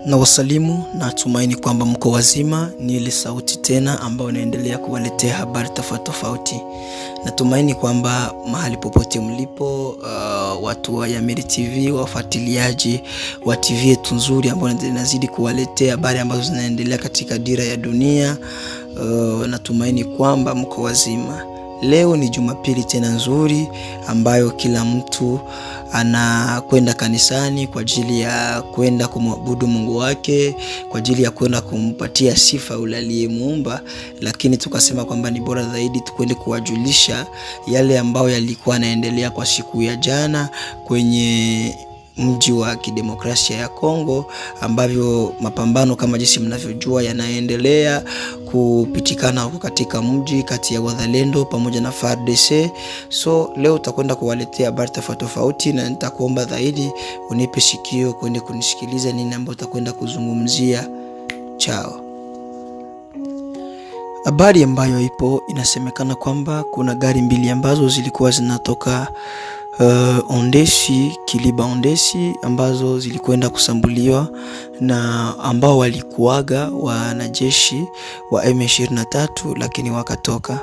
Na wasalimu na tumaini kwamba mko wazima. Ni ile sauti tena ambayo inaendelea kuwaletea habari tofauti. Natumaini kwamba mahali popote mlipo, watu wa Yamiri TV, wafuatiliaji wa TV yetu nzuri ambayo inazidi kuwaletea habari ambazo zinaendelea katika dira ya dunia, natumaini kwamba mko wazima. Leo ni Jumapili tena nzuri ambayo kila mtu anakwenda kanisani kwa ajili ya kwenda kumwabudu Mungu wake, kwa ajili ya kwenda kumpatia sifa yule aliyemuumba. Lakini tukasema kwamba ni bora zaidi tukwende kuwajulisha yale ambayo yalikuwa yanaendelea kwa siku ya jana kwenye mji wa kidemokrasia ya Kongo, ambavyo mapambano kama jinsi mnavyojua yanaendelea kupitikana huko katika mji kati ya wazalendo pamoja na FARDC. So leo tutakwenda kuwaletea habari tofauti na nitakuomba zaidi unipe sikio kwende kunisikiliza nini ambayo tutakwenda kuzungumzia. Chao. Habari ambayo ipo, inasemekana kwamba kuna gari mbili ambazo zilikuwa zinatoka Ondesi, Kiliba Ondesi, ambazo zilikwenda kusambuliwa na ambao walikuaga wanajeshi wa M23, lakini wakatoka.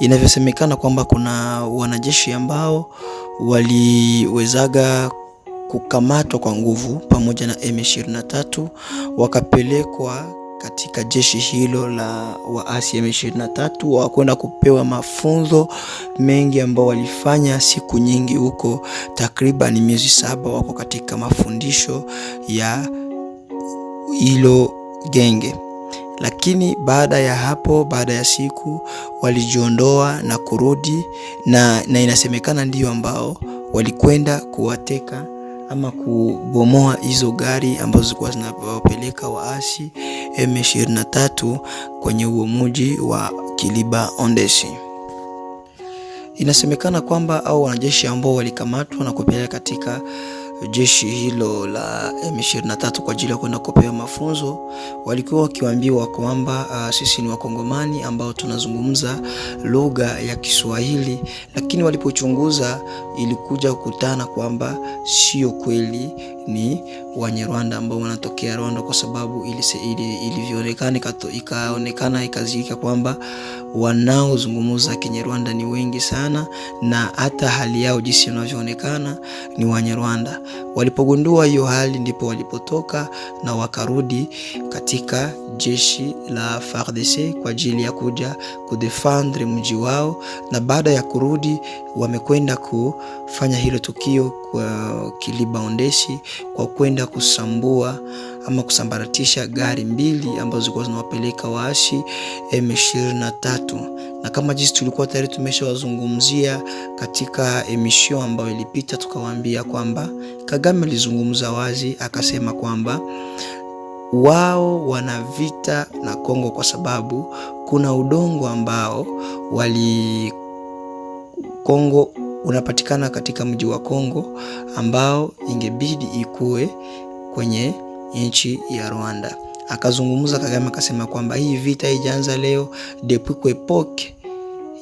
Inavyosemekana kwamba kuna wanajeshi ambao waliwezaga kukamatwa kwa nguvu pamoja na M23, wakapelekwa katika jeshi hilo la waasi M23, wakwenda kupewa mafunzo mengi ambao walifanya siku nyingi huko, takriban miezi 7 wako katika mafundisho ya hilo genge. Lakini baada ya hapo, baada ya siku, walijiondoa na kurudi na inasemekana ndio ambao walikwenda kuwateka ama kubomoa hizo gari ambazo zilikuwa zinawapeleka waasi M23 kwenye huo mji wa Kiliba Ondesi. Inasemekana kwamba au wanajeshi ambao walikamatwa na kupeleka katika jeshi hilo la M23 kwa ajili ya kwenda kupewa mafunzo, walikuwa wakiambiwa kwamba sisi ni wakongomani ambao tunazungumza lugha ya Kiswahili, lakini walipochunguza ilikuja kukutana kwamba sio kweli, ni Wanyarwanda ambao wanatokea Rwanda, kwa sababu ikaonekana ikazika kwamba wanaozungumza Kinyarwanda ni wengi sana, na hata hali yao jinsi inavyoonekana ni Wanyarwanda. Walipogundua hiyo hali, ndipo walipotoka na wakarudi katika jeshi la FARDC kwa ajili ya kuja kudefendre mji wao. Na baada ya kurudi, wamekwenda kufanya hilo tukio kwa Kiliba Ondesi kwa kwenda kusambua ama kusambaratisha gari mbili ambazo zilikuwa zinawapeleka waasi M23. Na kama jinsi tulikuwa tayari tumeshawazungumzia katika emission ambayo ilipita, tukawaambia kwamba Kagame alizungumza wazi, akasema kwamba wao wana vita na Kongo kwa sababu kuna udongo ambao Kongo unapatikana katika mji wa Kongo ambao ingebidi ikue kwenye nchi ya Rwanda. Akazungumza Kagame, akasema kwamba hii vita haijaanza leo, depuis kwa epoque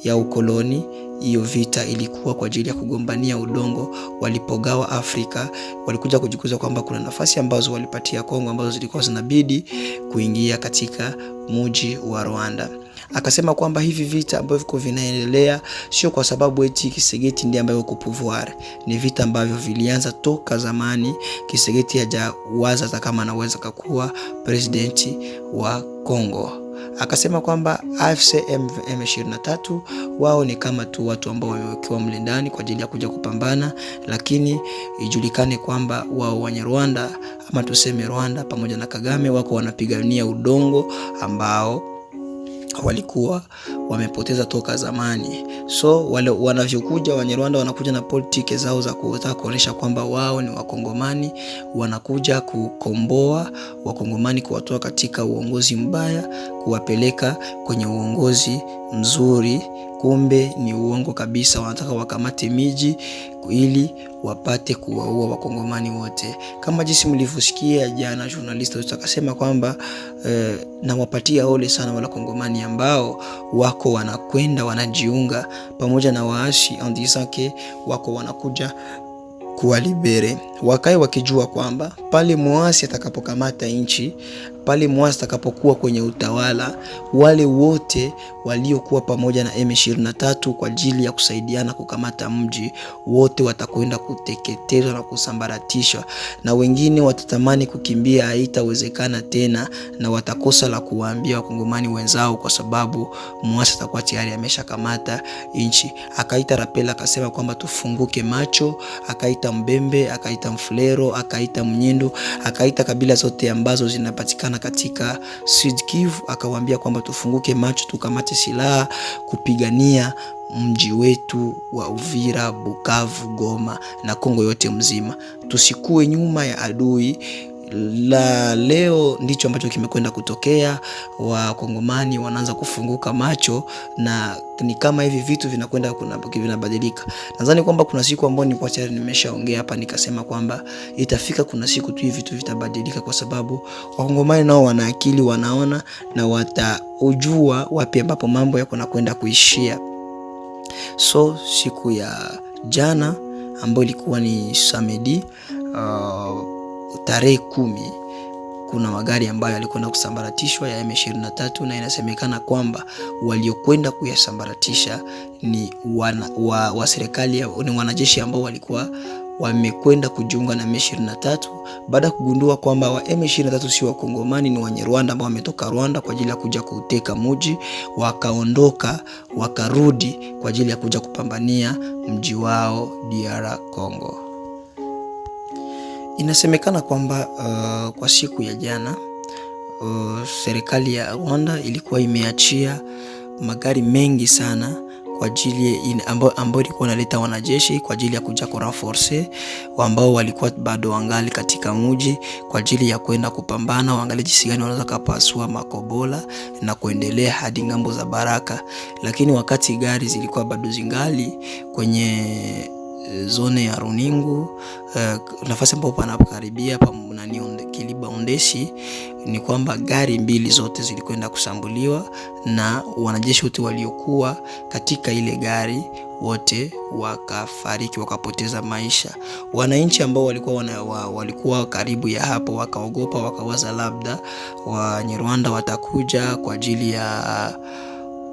ya ukoloni. Hiyo vita ilikuwa kwa ajili ya kugombania udongo. Walipogawa Afrika, walikuja kujikuza kwamba kuna nafasi ambazo walipatia Kongo ambazo zilikuwa zinabidi kuingia katika mji wa Rwanda. Akasema kwamba hivi vita ambavyo viko vinaendelea sio kwa sababu eti Kisegeti ndiye ambaye yuko pouvoir. Ni vita ambavyo vilianza toka zamani. Kisegeti hajawaza hata kama anaweza kuwa presidenti wa Kongo. Akasema kwamba AFC M23 wao ni kama tu watu ambao wamewekewa mlindani kwa ajili ya kuja kupambana, lakini ijulikane kwamba wao Wanyarwanda ama tuseme Rwanda pamoja na Kagame wako wanapigania udongo ambao walikuwa wamepoteza toka zamani. So wale wanavyokuja Wanyarwanda wanakuja na politiki zao za kutaka kuonesha kwamba wao ni wakongomani, wanakuja kukomboa wakongomani, kuwatoa katika uongozi mbaya, kuwapeleka kwenye uongozi mzuri. Kumbe ni uongo kabisa. Wanataka wakamate miji ili wapate kuwaua wakongomani wote. Kama jinsi mlivyosikia jana, journalist akasema kwamba na wapatia ole sana wala kongomani ambao wako wanakwenda wanajiunga pamoja na waasi, andisake wako wanakuja kuwa libere. Wakae wakijua kwamba pale muasi atakapokamata nchi, pale muasi atakapokuwa kwenye utawala, wale wote waliokuwa pamoja na M23 kwa ajili ya kusaidiana kukamata mji, wote watakwenda kuteketezwa na kusambaratishwa, na wengine watatamani kukimbia, haitawezekana tena, na watakosa la kuwaambia wakongomani wenzao kwa sababu muasi atakuwa tayari ameshakamata nchi. Akaita Rapela akasema kwamba tufunguke macho, akaita Mbembe, akaita Mfulero, akaita Mnyindo, akaita kabila zote ambazo zinapatikana katika Sud Kivu, akawaambia kwamba tufunguke macho, tukamate silaha kupigania mji wetu wa Uvira, Bukavu, Goma na Kongo yote mzima. Tusikue nyuma ya adui. La leo ndicho ambacho kimekwenda kutokea. Wakongomani wanaanza kufunguka macho, na ni kama hivi vitu vinakwenda vinabadilika. Nadhani kwamba kuna siku ambayo nilikuwa tayari nimeshaongea hapa nikasema kwamba itafika kuna siku tu hivi vitu vitabadilika, kwa sababu wakongomani nao wana akili, wanaona na wataujua wapi ambapo mambo yako na kwenda kuishia. So siku ya jana ambayo ilikuwa ni samedi tarehe 10, kuna magari ambayo yalikwenda kusambaratishwa ya M23, na inasemekana kwamba waliokwenda kuyasambaratisha ni wa serikali, ni wanajeshi ambao walikuwa wamekwenda kujiunga na M23 baada kugundua kwamba wa M23 si wa Kongomani, ni Wanyarwanda ambao wametoka Rwanda kwa ajili ya kuja kuteka mji, wakaondoka wakarudi kwa ajili ya kuja kupambania mji wao DR Congo. Inasemekana kwamba kwa siku ya jana serikali ya Rwanda ilikuwa imeachia magari mengi sana kwa ajili ambao ilikuwa inaleta wanajeshi kwa ajili ya kuja kurenforce ambao walikuwa bado wangali katika mji kwa ajili ya kwenda kupambana, waangalie jinsi gani wanaweza kupasua Makobola na kuendelea hadi ngambo za Baraka. Lakini wakati gari zilikuwa bado zingali kwenye zone ya Runingu, nafasi ambapo panakaribia Kiliba Ondeshi, ni kwamba gari mbili zote zilikwenda kusambuliwa na wanajeshi wote waliokuwa katika ile gari wote wakafariki, wakapoteza maisha. Wananchi ambao walikuwa karibu ya hapo wakaogopa, wakawaza labda Wanyarwanda watakuja kwa ajili ya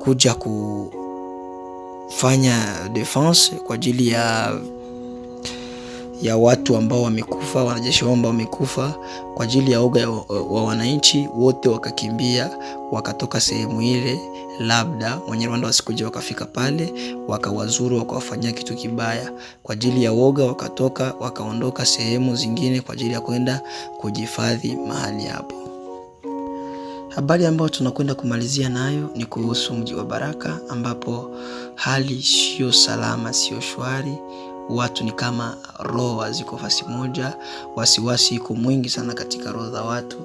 kuja kufanya defense kwa ajili ya watu ambao wamekufa, wanajeshi ambao wamekufa. Kwa ajili ya oga wa wananchi wote wakakimbia, wakatoka sehemu ile, labda Wanyarwanda wasikuje wakafika pale wakawazuru, wakawafanyia kitu kibaya. Kwa ajili ya woga wakatoka, wakaondoka sehemu zingine kwa ajili ya kwenda kujihifadhi mahali hapo. Habari ambayo tunakwenda kumalizia nayo ni kuhusu mji wa Baraka, ambapo hali sio salama, sio shwari. Watu ni kama roho ziko fasi moja, wasiwasi iko mwingi sana katika roho za watu,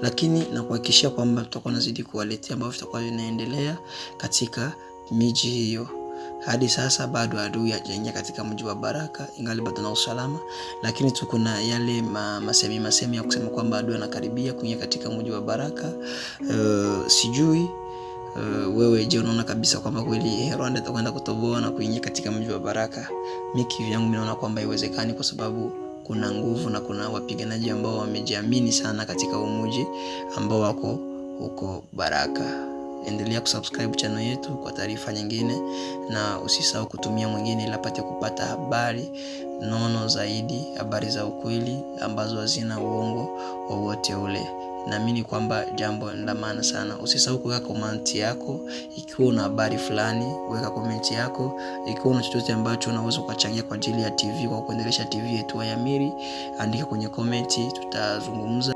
lakini na kuhakikishia kwamba tutakuwa nazidi kuwaletea ambavyo vitakuwa vinaendelea katika miji hiyo. Hadi sasa bado adui hajaingia katika mji wa Baraka, ingali bado na usalama, lakini tuko na yale masemi ya kusema kwamba adui anakaribia kuingia katika mji wa Baraka. Sijui wewe je, unaona kabisa kwamba kweli Rwanda itakwenda kutoboa na kuingia katika mji wa Baraka? Mimi yangu naona kwamba haiwezekani, kwa sababu kuna nguvu na kuna wapiganaji ambao wamejiamini sana katika mji ambao wako huko Baraka. Endelea kusubscribe channel yetu kwa taarifa nyingine, na usisahau kutumia mwingine ili apate kupata habari nono zaidi, habari za ukweli ambazo hazina uongo wowote ule. Naamini kwamba jambo la maana sana. Usisahau kuweka comment yako ikiwa una habari fulani, weka comment yako. Ikiwa una chochote ambacho unaweza kuchangia kwa ajili ya TV, kwa kuendelesha TV yetu ya Yamiri, andika kwenye comment, tutazungumza.